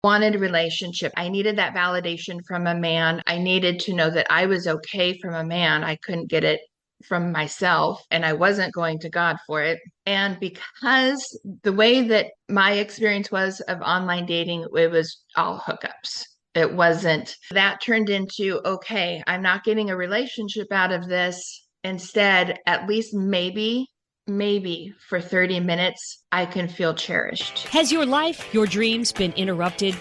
wanted a relationship. I needed that validation from a man. I needed to know that I was okay from a man. I couldn't get it from myself, and I wasn't going to God for it. And because the way that my experience was of online dating, it was all hookups. It wasn't, that turned into, okay, I'm not getting a relationship out of this. Instead, at least maybe for 30 minutes, I can feel cherished. Has your life, your dreams been interrupted?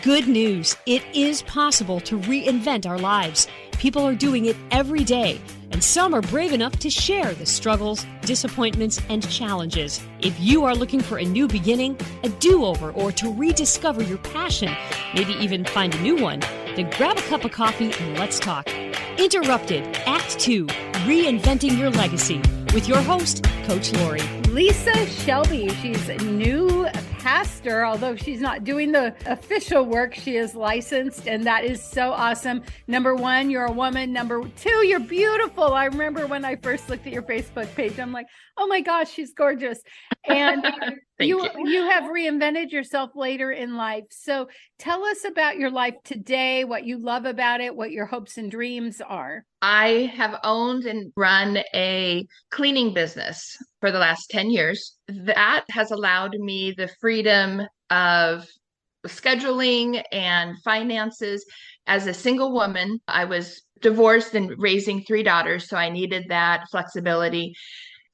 Good news. It is possible to reinvent our lives. People are doing it every day, and some are brave enough to share the struggles, disappointments, and challenges. If you are looking for a new beginning, a do-over, or to rediscover your passion, maybe even find a new one, then grab a cup of coffee and let's talk. Interrupted, Act 2, Reinventing Your Legacy, with your host, Coach Lori. Lisa Shelby, she's a new pastor, although she's not doing the official work. She is licensed, and that is so awesome. Number one, you're a woman. Number two, you're beautiful. I remember when I first looked at your Facebook page, I'm like, oh my gosh, she's gorgeous. And you have reinvented yourself later in life. So tell us about your life today, what you love about it, what your hopes and dreams are. I have owned and run a cleaning business for the last 10 years. That has allowed me the freedom of scheduling and finances. As a single woman, I was divorced and raising 3 daughters, so I needed that flexibility.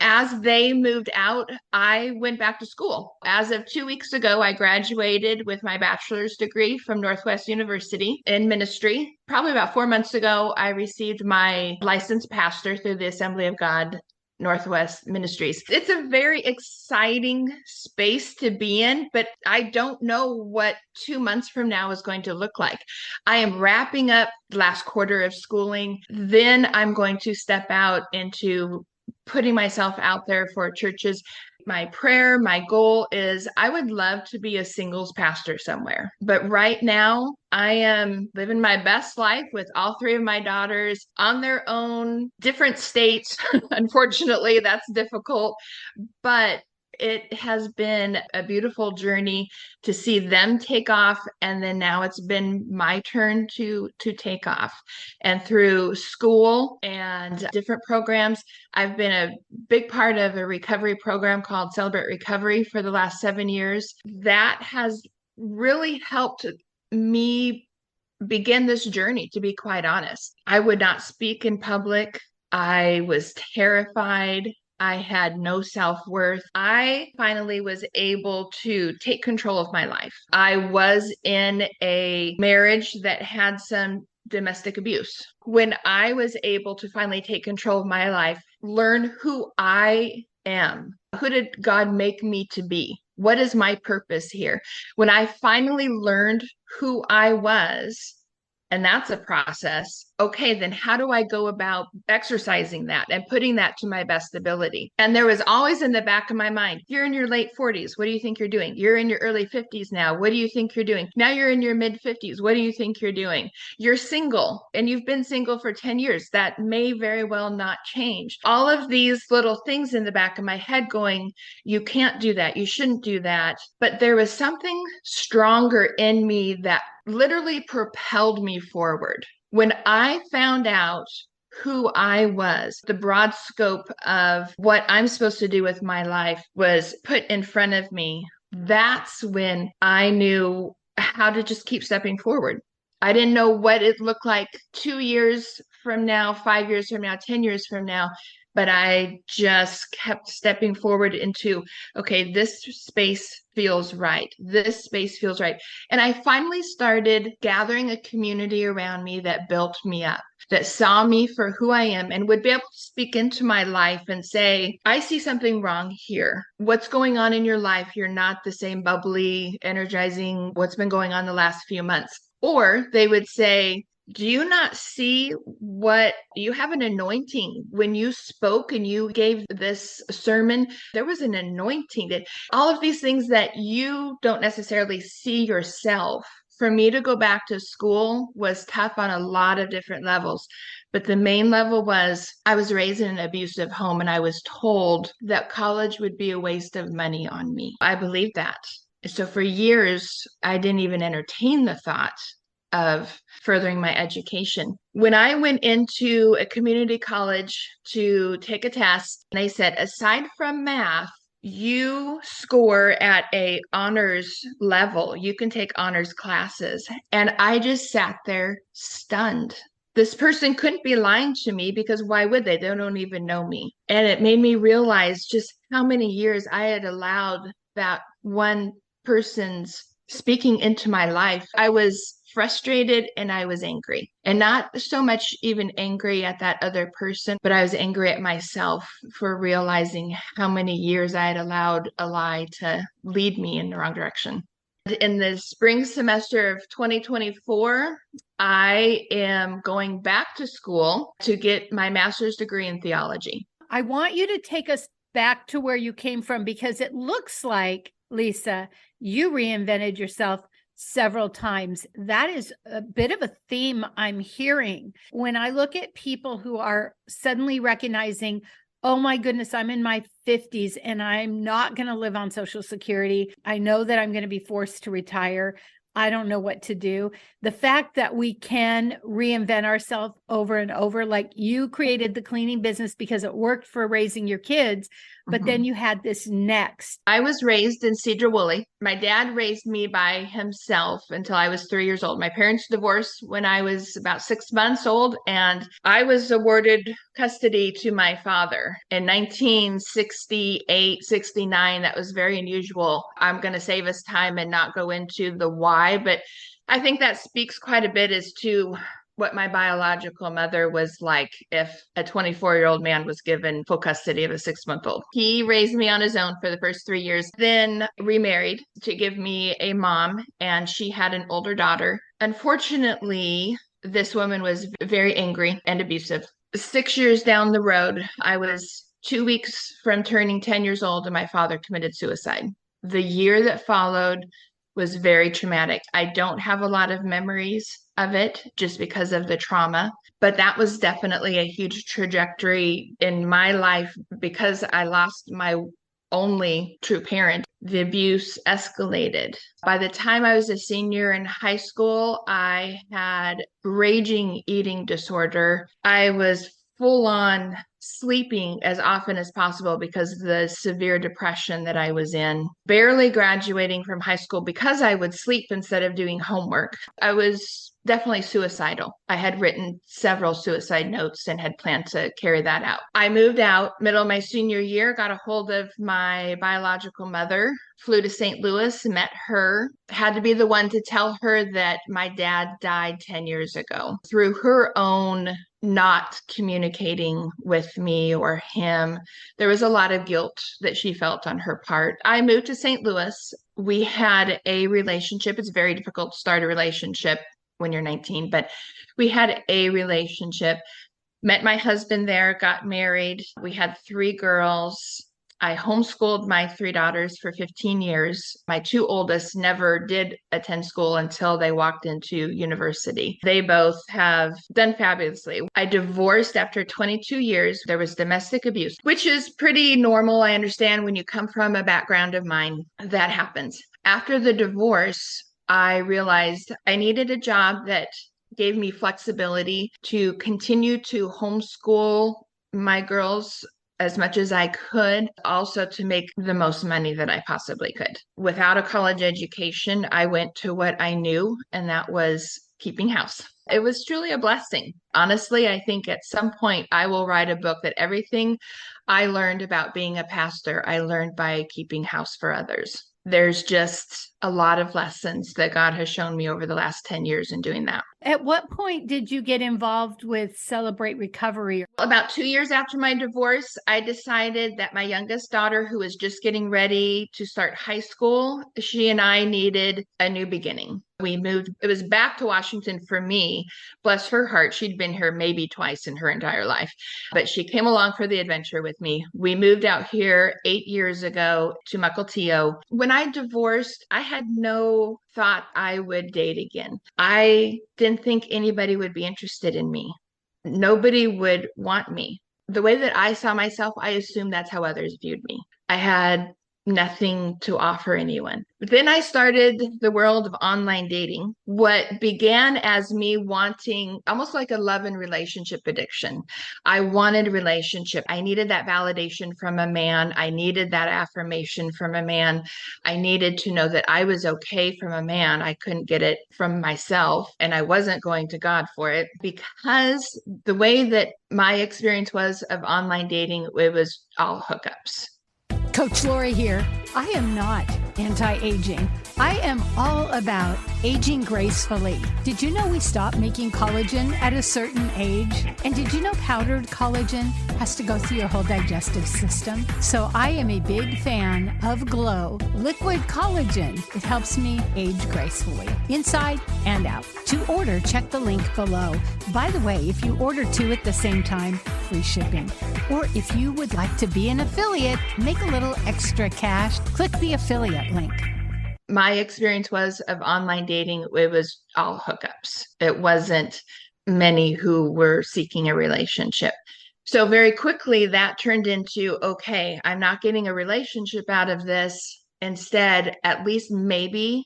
As they moved out, I went back to school. As of 2 weeks ago, I graduated with my bachelor's degree from Northwest University in ministry. Probably about 4 months ago, I received my licensed pastor through the Assembly of God Northwest Ministries. It's a very exciting space to be in, but I don't know what 2 months from now is going to look like. I am wrapping up the last quarter of schooling. Then I'm going to step out into putting myself out there for churches. My prayer, my goal is I would love to be a singles pastor somewhere. But right now, I am living my best life with all 3 of my daughters on their own, different states. Unfortunately, that's difficult. But it has been a beautiful journey to see them take off, and then now it's been my turn to take off. And through school and different programs, I've been a big part of a recovery program called Celebrate Recovery for the last 7 years. That has really helped me begin this journey, to be quite honest. I would not speak in public. I was terrified. I had no self-worth. I finally was able to take control of my life. I was in a marriage that had some domestic abuse. When I was able to finally take control of my life, learn who I am, who did God make me to be? What is my purpose here? When I finally learned who I was, and that's a process. Okay, then how do I go about exercising that and putting that to my best ability? And there was always in the back of my mind, you're in your late 40s. What do you think you're doing? You're in your early 50s now. What do you think you're doing? Now you're in your mid 50s. What do you think you're doing? You're single and you've been single for 10 years. That may very well not change. All of these little things in the back of my head going, you can't do that. You shouldn't do that. But there was something stronger in me that literally propelled me forward. When I found out who I was, the broad scope of what I'm supposed to do with my life was put in front of me. That's when I knew how to just keep stepping forward. I didn't know what it looked like 2 years from now, 5 years from now, 10 years from now, but I just kept stepping forward into, okay, this space feels right. This space feels right. And I finally started gathering a community around me that built me up, that saw me for who I am and would be able to speak into my life and say, I see something wrong here. What's going on in your life? You're not the same bubbly, energizing, what's been going on the last few months. Or they would say, do you not see what you have an anointing? When you spoke and you gave this sermon, there was an anointing that all of these things that you don't necessarily see yourself. For me to go back to school was tough on a lot of different levels. But the main level was I was raised in an abusive home and I was told that college would be a waste of money on me. I believed that. So for years, I didn't even entertain the thought of furthering my education. When I went into a community college to take a test, they said, aside from math, you score at a honors level. You can take honors classes. And I just sat there stunned. This person couldn't be lying to me because why would they? They don't even know me. And it made me realize just how many years I had allowed that one person's speaking into my life. I was frustrated and I was angry. And not so much even angry at that other person, but I was angry at myself for realizing how many years I had allowed a lie to lead me in the wrong direction. In the spring semester of 2024, I am going back to school to get my master's degree in theology. I want you to take us back to where you came from, because it looks like, Lisa, you reinvented yourself several times. That is a bit of a theme I'm hearing. When I look at people who are suddenly recognizing, oh my goodness, I'm in my 50s and I'm not going to live on Social Security. I know that I'm going to be forced to retire. I don't know what to do. The fact that we can reinvent ourselves over and over, like you created the cleaning business because it worked for raising your kids, but then you had this next. I was raised in Cedar-Woolley. My dad raised me by himself until I was 3 years old. My parents divorced when I was about 6 months old, and I was awarded custody to my father in 1968, 69. That was very unusual. I'm going to save us time and not go into the why, but I think that speaks quite a bit as to what my biological mother was like if a 24-year-old man was given full custody of a 6-month-old. He raised me on his own for the first 3 years, then remarried to give me a mom, and she had an older daughter. Unfortunately, this woman was very angry and abusive. 6 years down the road, I was 2 weeks from turning 10 years old, and my father committed suicide. The year that followed was very traumatic. I don't have a lot of memories of it just because of the trauma, but that was definitely a huge trajectory in my life because I lost my only true parent. The abuse escalated. By the time I was a senior in high school, I had raging eating disorder. I was full on sleeping as often as possible because of the severe depression that I was in. Barely graduating from high school because I would sleep instead of doing homework. I was definitely suicidal. I had written several suicide notes and had planned to carry that out. I moved out middle of my senior year, got a hold of my biological mother, flew to St. Louis, met her, had to be the one to tell her that my dad died 10 years ago. Through her own not communicating with me or him, there was a lot of guilt that she felt on her part. I moved to St. Louis. We had a relationship. It's very difficult to start a relationship when you're 19, but we had a relationship. Met my husband there, got married. We had 3 girls. I homeschooled my 3 daughters for 15 years. My 2 oldest never did attend school until they walked into university. They both have done fabulously. I divorced after 22 years. There was domestic abuse, which is pretty normal. I understand when you come from a background of mine, that happens. After the divorce, I realized I needed a job that gave me flexibility to continue to homeschool my girls as much as I could, also to make the most money that I possibly could. Without a college education, I went to what I knew, and that was keeping house. It was truly a blessing. Honestly, I think at some point I will write a book that everything I learned about being a pastor, I learned by keeping house for others. There's just a lot of lessons that God has shown me over the last 10 years in doing that. At what point did you get involved with Celebrate Recovery? About 2 years after my divorce, I decided that my youngest daughter, who was just getting ready to start high school, she and I needed a new beginning. We moved, it was back to Washington for me. Bless her heart, she'd been here maybe twice in her entire life, but she came along for the adventure with me. We moved out here 8 years ago to Mukilteo. When I divorced, I had no thought I would date again. I didn't think anybody would be interested in me. Nobody would want me. The way that I saw myself, I assumed that's how others viewed me. I had nothing to offer anyone. But then I started the world of online dating. What began as me wanting almost like a love and relationship addiction. I wanted a relationship. I needed that validation from a man. I needed that affirmation from a man. I needed to know that I was okay from a man. I couldn't get it from myself, and I wasn't going to God for it because the way that my experience was of online dating, it was all hookups. Coach Lori here. I am not anti-aging. I am all about aging gracefully. Did you know we stop making collagen at a certain age? And did you know powdered collagen has to go through your whole digestive system? So I am a big fan of Glow Liquid Collagen. It helps me age gracefully, inside and out. To order, check the link below. By the way, if you order two at the same time, free shipping. Or if you would like to be an affiliate, make a little extra cash, click the affiliate link. My experience was of online dating, it was all hookups. It wasn't many who were seeking a relationship. So very quickly that turned into, okay, I'm not getting a relationship out of this. Instead, at least maybe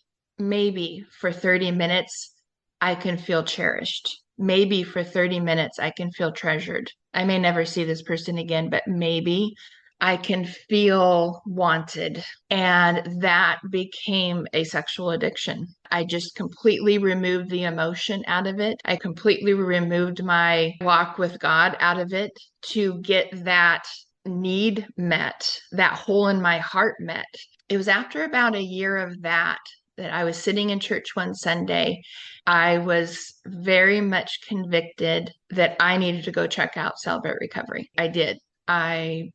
for 30 minutes, I can feel cherished. Maybe for 30 minutes, I can feel treasured. I may never see this person again, but maybe I can feel wanted. And that became a sexual addiction. I just completely removed the emotion out of it. I completely removed my walk with God out of it to get that need met, that hole in my heart met. It was after about a year of that I was sitting in church one Sunday. I was very much convicted that I needed to go check out Celebrate Recovery. I did. I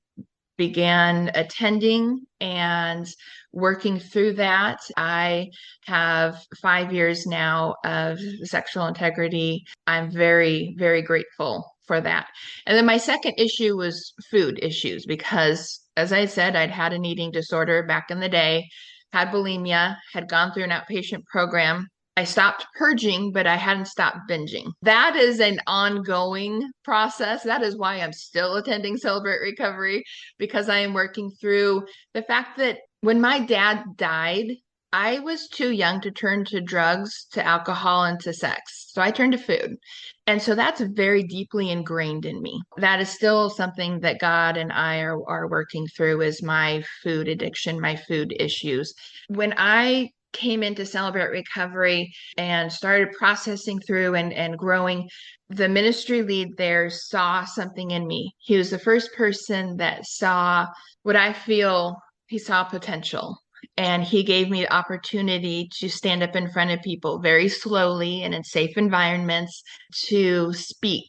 began attending and working through that. I have 5 years now of sexual integrity. I'm very, very grateful for that. And then my second issue was food issues because, as I said, I'd had an eating disorder back in the day, had bulimia, had gone through an outpatient program. I stopped purging, but I hadn't stopped binging. That is an ongoing process. That is why I'm still attending Celebrate Recovery, because I am working through the fact that when my dad died, I was too young to turn to drugs, to alcohol, and to sex. So I turned to food. And so that's very deeply ingrained in me. That is still something that God and I are working through is my food addiction, my food issues. When I came into Celebrate Recovery and started processing through and growing, the ministry lead there saw something in me. He was the first person that saw what I feel he saw potential. And he gave me the opportunity to stand up in front of people very slowly and in safe environments to speak.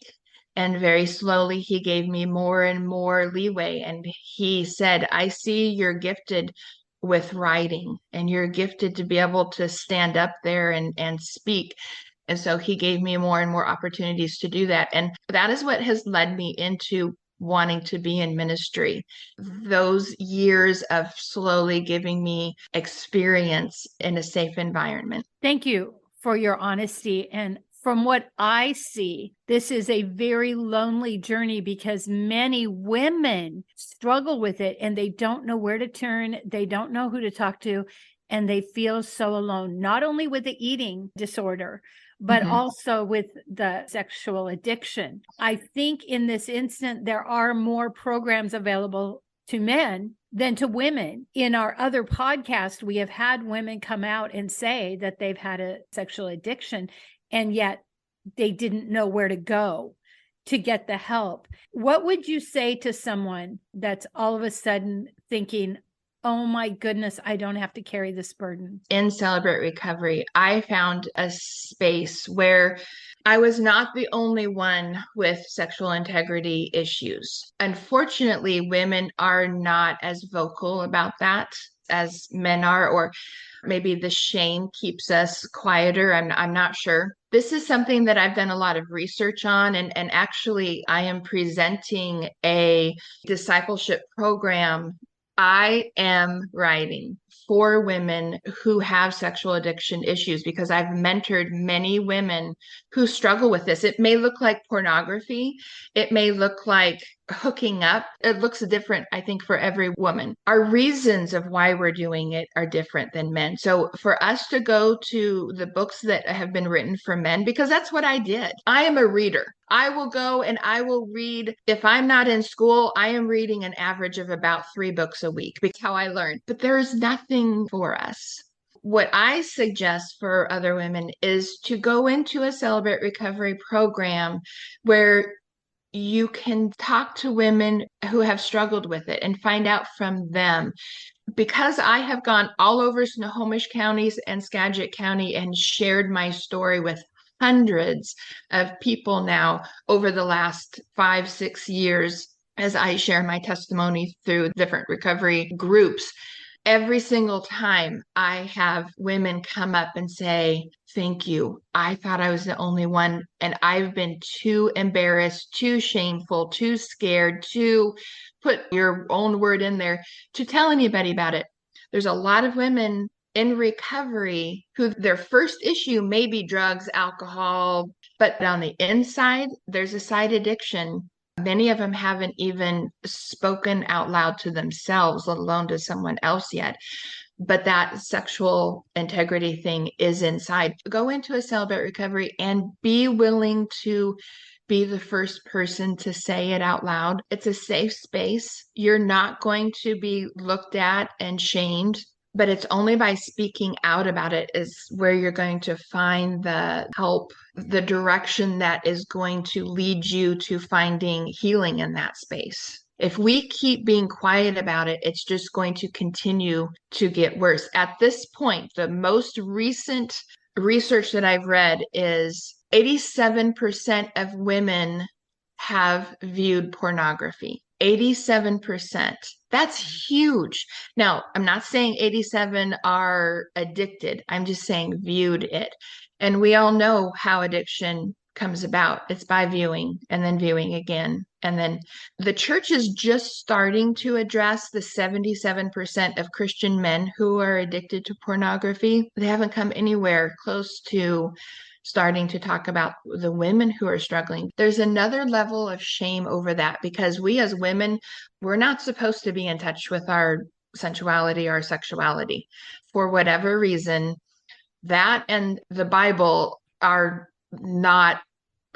And very slowly, he gave me more and more leeway. And he said, I see you're gifted with writing and you're gifted to be able to stand up there and speak. And so he gave me more and more opportunities to do that. And that is what has led me into wanting to be in ministry. Those years of slowly giving me experience in a safe environment. Thank you for your honesty. And from what I see, this is a very lonely journey because many women struggle with it and they don't know where to turn. They don't know who to talk to, and they feel so alone, not only with the eating disorder, but also with the sexual addiction. I think in this instant, there are more programs available to men than to women. In our other podcast, we have had women come out and say that they've had a sexual addiction, and yet they didn't know where to go to get the help. What would you say to someone that's all of a sudden thinking, oh my goodness, I don't have to carry this burden? In Celebrate Recovery, I found a space where I was not the only one with sexual integrity issues. Unfortunately, women are not as vocal about that as men are, or maybe the shame keeps us quieter. I'm not sure. This is something that I've done a lot of research on, and actually I am presenting a discipleship program. I am writing for women who have sexual addiction issues because I've mentored many women who struggle with this. It may look like pornography. It may look like hooking up. It looks different, I think, for every woman. Our reasons of why we're doing it are different than men. So for us to go to the books that have been written for men, because that's what I did. I am a reader. I will go and I will read. If I'm not in school, I am reading an average of about 3 books a week. That's how I learned. But there is nothing for us. What I suggest for other women is to go into a Celebrate Recovery program where you can talk to women who have struggled with it and find out from them. Because I have gone all over Snohomish counties and Skagit County and shared my story with hundreds of people now over the last 5-6 years as I share my testimony through different recovery groups. Every single time I have women come up and say, thank you. I thought I was the only one, and I've been too embarrassed, too shameful, too scared, to put your own word in there to tell anybody about it. There's a lot of women in recovery who their first issue may be drugs, alcohol, but on the inside, there's a side addiction. Many of them haven't even spoken out loud to themselves, let alone to someone else yet. But that sexual integrity thing is inside. Go into a Celebrate Recovery and be willing to be the first person to say it out loud. It's a safe space. You're not going to be looked at and shamed, but it's only by speaking out about it is where you're going to find the help, the direction that is going to lead you to finding healing in that space. If we keep being quiet about it, it's just going to continue to get worse. At this point, the most recent research that I've read is 87% of women have viewed pornography. 87%. That's huge. Now, I'm not saying 87 are addicted. I'm just saying viewed it. And we all know how addiction comes about. It's by viewing and then viewing again. And then the church is just starting to address the 77% of Christian men who are addicted to pornography. They haven't come anywhere close to starting to talk about the women who are struggling. There's another level of shame over that because we as women, we're not supposed to be in touch with our sensuality, our sexuality. For whatever reason, that and the Bible are not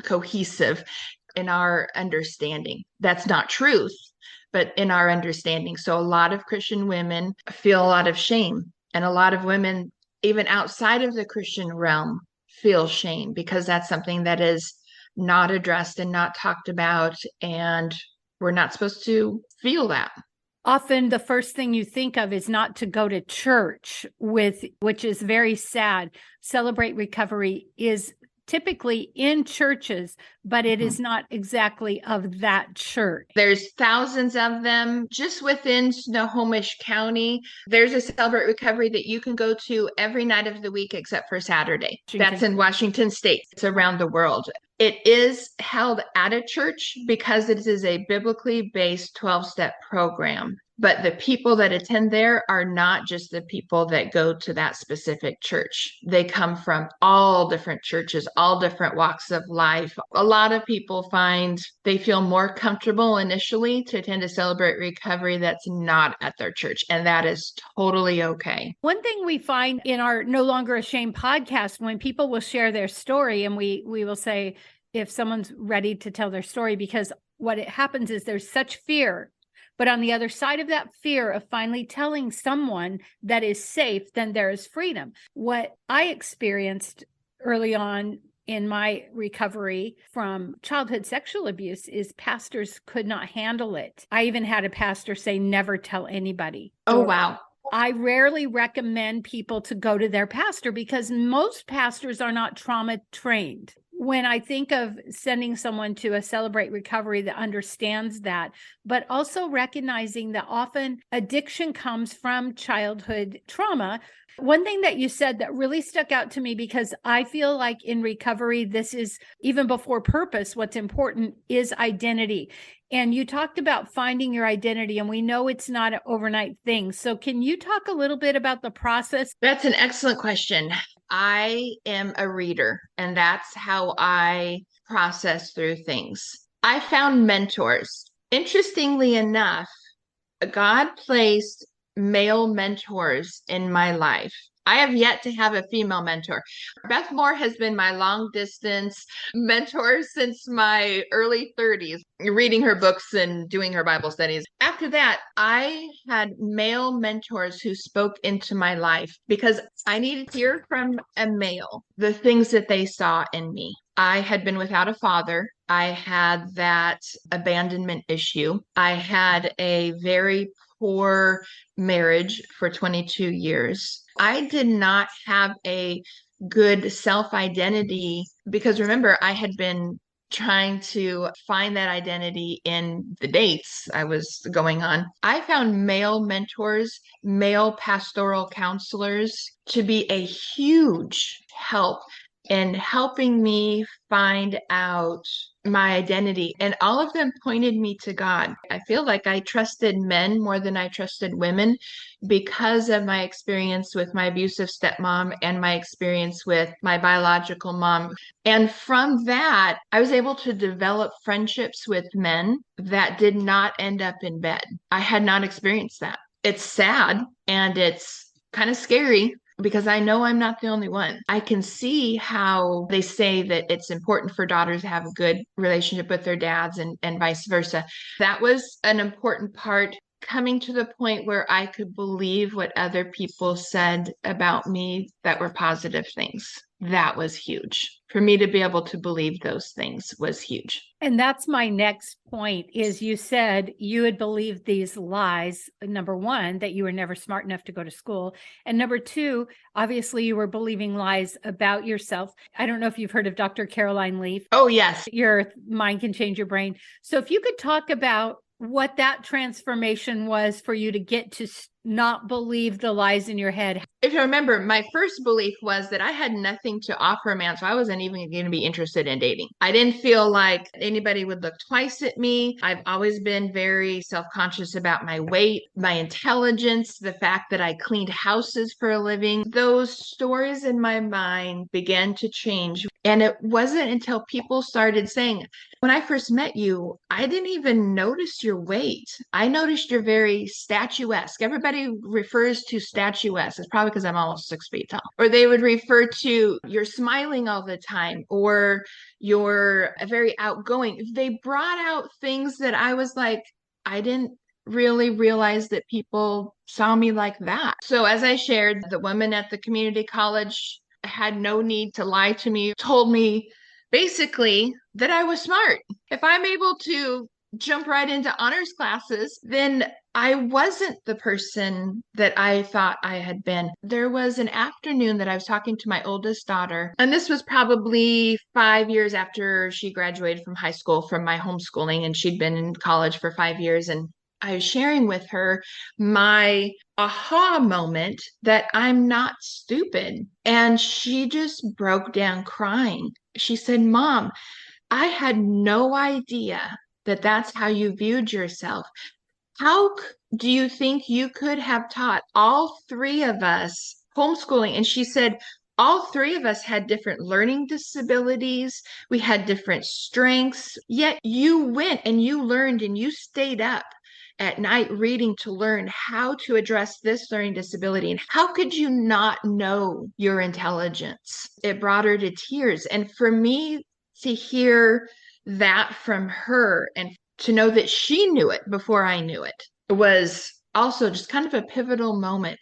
cohesive in our understanding. That's not truth, but in our understanding. So a lot of Christian women feel a lot of shame, and a lot of women, even outside of the Christian realm, feel shame because that's something that is not addressed and not talked about, and we're not supposed to feel that. Often the first thing you think of is not to go to church which is very sad. Celebrate Recovery is typically in churches, but it is not exactly of that church. There's thousands of them just within Snohomish County. There's a Celebrate Recovery that you can go to every night of the week except for Saturday. That's in Washington State. It's around the world. It is held at a church because it is a biblically based 12-step program. But the people that attend there are not just the people that go to that specific church. They come from all different churches, all different walks of life. A lot of people find they feel more comfortable initially to attend a Celebrate Recovery that's not at their church, and that is totally okay. One thing we find in our No Longer Ashamed podcast, when people will share their story, and we will say if someone's ready to tell their story, because what it happens is there's such fear. But on the other side of that fear of finally telling someone that is safe, then there is freedom. What I experienced early on in my recovery from childhood sexual abuse is pastors could not handle it. I even had a pastor say, never tell anybody. Oh, wow. I rarely recommend people to go to their pastor because most pastors are not trauma trained. when I think of sending someone to a Celebrate Recovery that understands that, but also recognizing that often addiction comes from childhood trauma. One thing that you said that really stuck out to me, because I feel like in recovery, this is even before purpose, what's important is identity. And you talked about finding your identity, and we know it's not an overnight thing. So can you talk a little bit about the process? That's an excellent question. I am a reader, and that's how I process through things. I found mentors. Interestingly enough, God placed male mentors in my life. I have yet to have a female mentor. Beth Moore has been my long distance mentor since my early 30s, reading her books and doing her Bible studies. After that, I had male mentors who spoke into my life because I needed to hear from a male the things that they saw in me. I had been without a father. I had that abandonment issue. I had a very poor marriage for 22 years. I did not have a good self-identity because remember, I had been trying to find that identity in the dates I was going on. I found male mentors, male pastoral counselors to be a huge help in helping me find out my identity. And all of them pointed me to God. I feel like I trusted men more than I trusted women because of my experience with my abusive stepmom and my experience with my biological mom. And from that, I was able to develop friendships with men that did not end up in bed. I had not experienced that. It's sad and it's kind of scary because I know I'm not the only one. I can see how they say that it's important for daughters to have a good relationship with their dads and vice versa. That was an important part, coming to the point where I could believe what other people said about me that were positive things. That was huge. For me to be able to believe those things was huge. And that's my next point is you said you had believed these lies. Number one, that you were never smart enough to go to school. And number two, obviously you were believing lies about yourself. I don't know if you've heard of Dr. Caroline Leaf. Oh, yes. Your mind can change your brain. So if you could talk about what that transformation was for you to get to not believe the lies in your head. If you remember, my first belief was that I had nothing to offer a man, so I wasn't even going to be interested in dating. I didn't feel like anybody would look twice at me. I've always been very self-conscious about my weight, my intelligence, the fact that I cleaned houses for a living. Those stories in my mind began to change. And it wasn't until people started saying, when I first met you, I didn't even notice your weight. I noticed you're very statuesque. Everybody refers to statuesque. It's probably because I'm almost 6 feet tall. Or they would refer to you're smiling all the time, or you're very outgoing. They brought out things that I was like, I didn't really realize that people saw me like that. So as I shared, the woman at the community college had no need to lie to me, told me basically that I was smart. If I'm able to jump right into honors classes, then I wasn't the person that I thought I had been. There was an afternoon that I was talking to my oldest daughter, and this was probably 5 years after she graduated from high school from my homeschooling, and she'd been in college for 5 years. And I was sharing with her my aha moment that I'm not stupid. And she just broke down crying. She said, Mom, I had no idea that that's how you viewed yourself. How do you think you could have taught all three of us homeschooling? And she said, all three of us had different learning disabilities. We had different strengths, yet you went and you learned and you stayed up at night reading to learn how to address this learning disability. And how could you not know your intelligence? It brought her to tears. And for me to hear that from her and to know that she knew it before I knew it was also just kind of a pivotal moment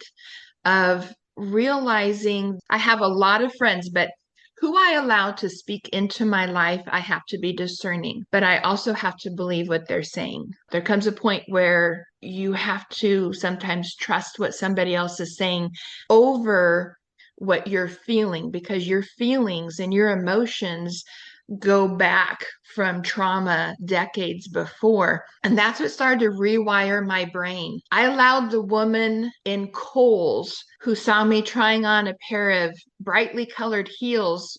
of realizing I have a lot of friends, but who I allow to speak into my life, I have to be discerning, but I also have to believe what they're saying. There comes a point where you have to sometimes trust what somebody else is saying over what you're feeling, because your feelings and your emotions go back from trauma decades before. And that's what started to rewire my brain. I allowed the woman in Kohl's who saw me trying on a pair of brightly colored heels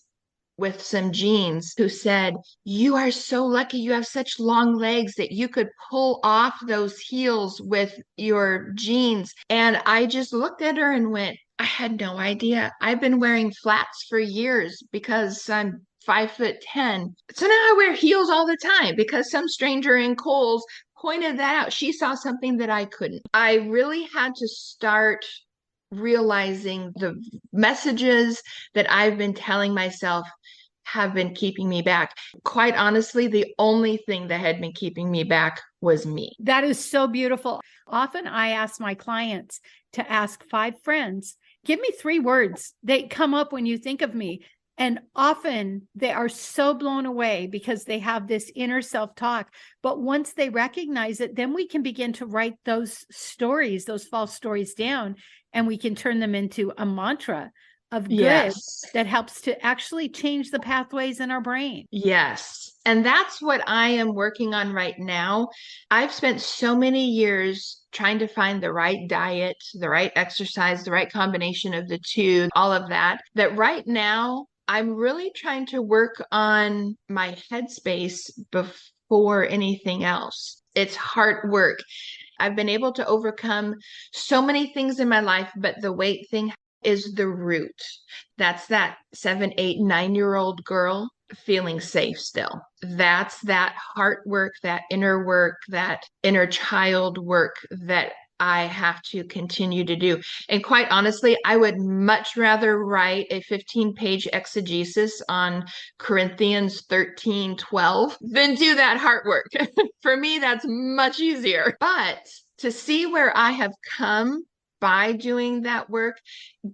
with some jeans, who said, "You are so lucky you have such long legs that you could pull off those heels with your jeans." And I just looked at her and went, I had no idea. I've been wearing flats for years because I'm 5'10". So now I wear heels all the time because some stranger in Kohl's pointed that out. She saw something that I couldn't. I really had to start realizing the messages that I've been telling myself have been keeping me back. Quite honestly, the only thing that had been keeping me back was me. That is so beautiful. Often I ask my clients to ask 5 friends, give me 3 words that come up when you think of me. And often they are so blown away because they have this inner self-talk. But once they recognize it, then we can begin to write those stories, those false stories down, and we can turn them into a mantra of good that helps to actually change the pathways in our brain. Yes. And that's what I am working on right now. I've spent so many years trying to find the right diet, the right exercise, the right combination of the two, all of that, that right now I'm really trying to work on my headspace before anything else. It's hard work. I've been able to overcome so many things in my life, but the weight thing is the root. That's that 7, 8, 9-year-old girl feeling safe still. That's that heart work, that inner child work that I have to continue to do. And quite honestly, I would much rather write a 15-page exegesis on Corinthians 13:12 than do that heart work. For me, that's much easier. But to see where I have come by doing that work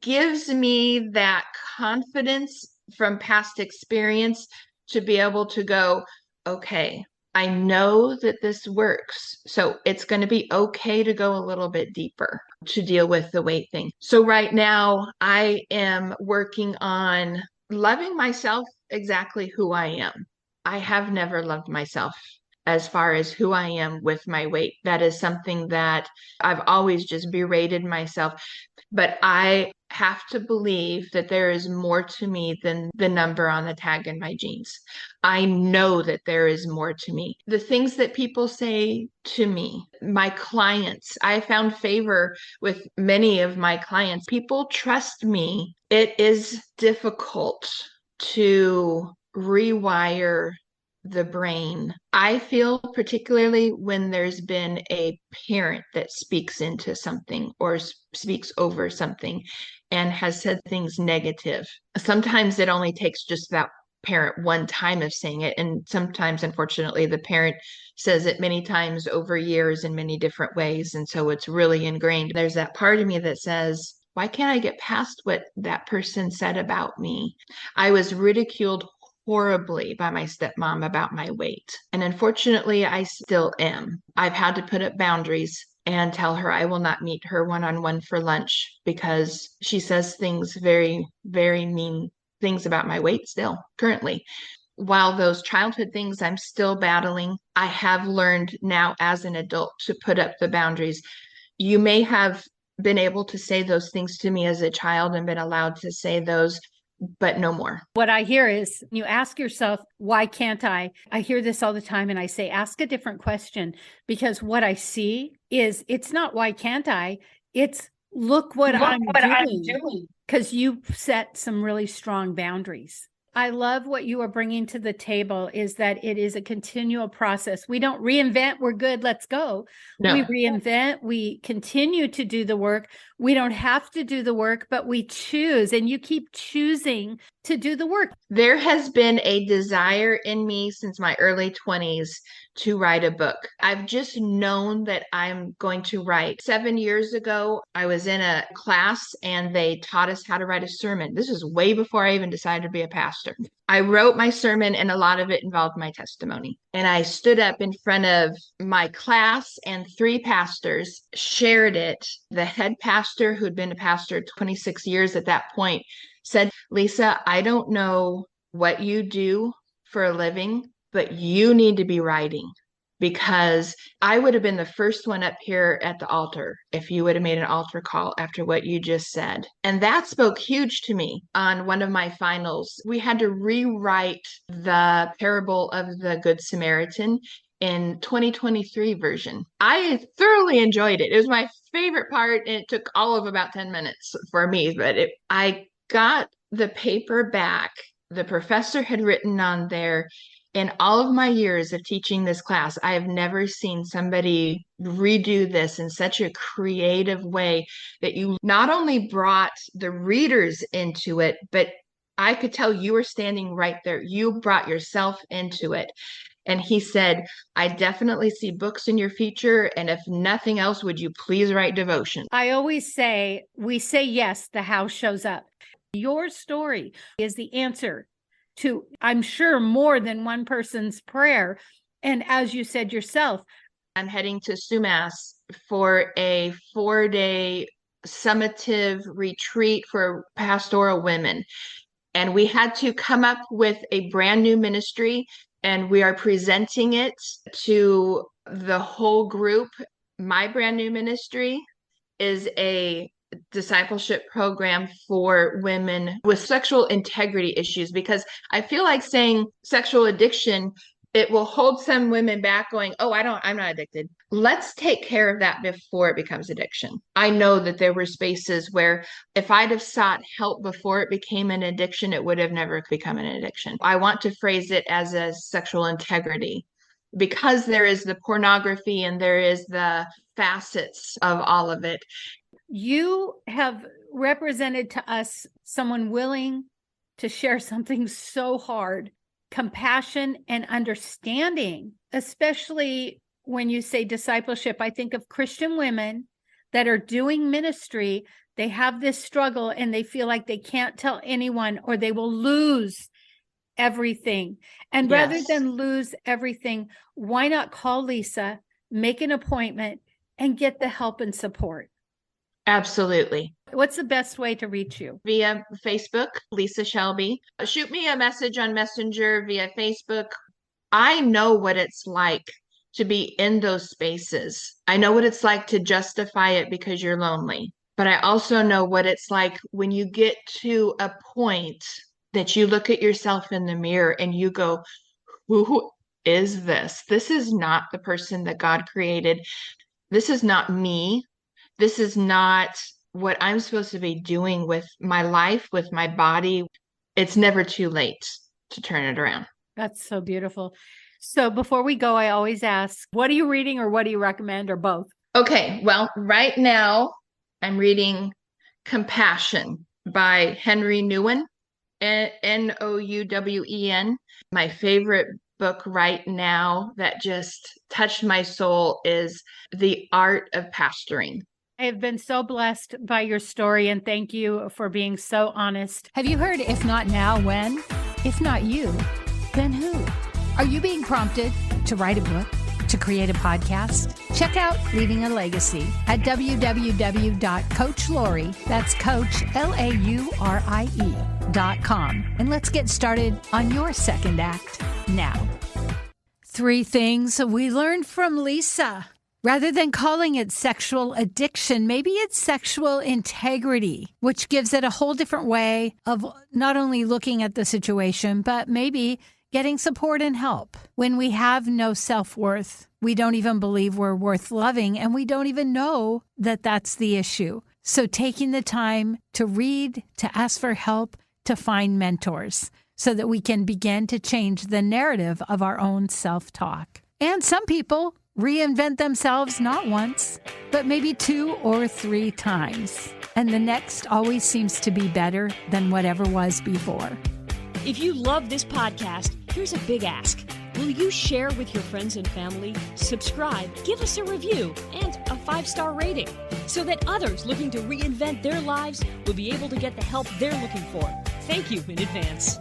gives me that confidence from past experience to be able to go, okay, I know that this works. So it's going to be okay to go a little bit deeper to deal with the weight thing. So right now I am working on loving myself exactly who I am. I have never loved myself as far as who I am with my weight. That is something that I've always just berated myself. But I have to believe that there is more to me than the number on the tag in my jeans. I know that there is more to me. The things that people say to me, my clients, I found favor with many of my clients. People trust me. It is difficult to rewire the brain. I feel particularly when there's been a parent that speaks into something or speaks over something and has said things negative. Sometimes it only takes just that parent one time of saying it. And sometimes, unfortunately, the parent says it many times over years in many different ways. And so it's really ingrained. There's that part of me that says, why can't I get past what that person said about me? I was ridiculed horribly by my stepmom about my weight. And unfortunately, I still am. I've had to put up boundaries and tell her I will not meet her one-on-one for lunch because she says things very, very mean things about my weight still currently. While those childhood things I'm still battling, I have learned now as an adult to put up the boundaries. You may have been able to say those things to me as a child and been allowed to say those, but no more. What I hear is you ask yourself, why can't I? I hear this all the time and I say, ask a different question, because what I see is it's not why can't I? It's look what I'm doing. Because you set some really strong boundaries. I love what you are bringing to the table is that it is a continual process. We don't reinvent, we're good, let's go. No. We reinvent, we continue to do the work. We don't have to do the work, but we choose, and you keep choosing to do the work. There has been a desire in me since my early 20s to write a book. I've just known that I'm going to write. 7 years ago, I was in a class and they taught us how to write a sermon. This was way before I even decided to be a pastor. I wrote my sermon and a lot of it involved my testimony. And I stood up in front of my class and 3 pastors, shared it. The head pastor, who had been a pastor 26 years at that point, said, "Lisa, I don't know what you do for a living, but you need to be writing, because I would have been the first one up here at the altar if you would have made an altar call after what you just said. And that spoke huge to me on one of my finals. We had to rewrite the parable of the Good Samaritan in 2023 version. I thoroughly enjoyed it. It was my favorite part, and it took all of about 10 minutes for me, but I got the paper back. The professor had written on there, in all of my years of teaching this class, I have never seen somebody redo this in such a creative way that you not only brought the readers into it, but I could tell you were standing right there. You brought yourself into it. And he said, I definitely see books in your future. And if nothing else, would you please write devotion? I always say, we say yes, the house shows up. Your story is the answer to, I'm sure, more than one person's prayer. And as you said yourself, I'm heading to Sumas for a 4-day summative retreat for pastoral women. And we had to come up with a brand new ministry, and we are presenting it to the whole group. My brand new ministry is a discipleship program for women with sexual integrity issues, because I feel like saying sexual addiction, it will hold some women back going, oh, I'm not addicted. Let's take care of that before it becomes addiction. I know that there were spaces where if I'd have sought help before it became an addiction, it would have never become an addiction. I want to phrase it as a sexual integrity, because there is the pornography and there is the facets of all of it. You have represented to us someone willing to share something so hard, compassion and understanding, especially when you say discipleship. I think of Christian women that are doing ministry. They have this struggle and they feel like they can't tell anyone or they will lose everything. And Yes. rather than lose everything, why not call Lisa, make an appointment, and get the help and support? Absolutely. What's the best way to reach you? Via Facebook, Lisa Shelby. Shoot me a message on Messenger via Facebook. I know what it's like to be in those spaces. I know what it's like to justify it because you're lonely. But I also know what it's like when you get to a point that you look at yourself in the mirror and you go, who is this? This is not the person that God created. This is not me. This is not what I'm supposed to be doing with my life, with my body. It's never too late to turn it around. That's so beautiful. So before we go, I always ask, what are you reading or what do you recommend, or both? Okay, well, right now I'm reading Compassion by Henry Nouwen, Nouwen. My favorite book right now that just touched my soul is The Art of Pastoring. I have been so blessed by your story, and thank you for being so honest. Have you heard, if not now, when? If not you, then who? Are you being prompted to write a book, to create a podcast? Check out Leaving a Legacy at www.coachlaurie, that's Coach, LAURIE.com. And let's get started on your second act now. 3 things we learned from Lisa. Rather than calling it sexual addiction, maybe it's sexual integrity, which gives it a whole different way of not only looking at the situation, but maybe getting support and help. When we have no self-worth, we don't even believe we're worth loving, and we don't even know that that's the issue. So taking the time to read, to ask for help, to find mentors, so that we can begin to change the narrative of our own self-talk. And some people reinvent themselves not once, but maybe 2 or 3 times. And the next always seems to be better than whatever was before. If you love this podcast, here's a big ask. Will you share with your friends and family, subscribe, give us a review, and a 5-star rating so that others looking to reinvent their lives will be able to get the help they're looking for? Thank you in advance.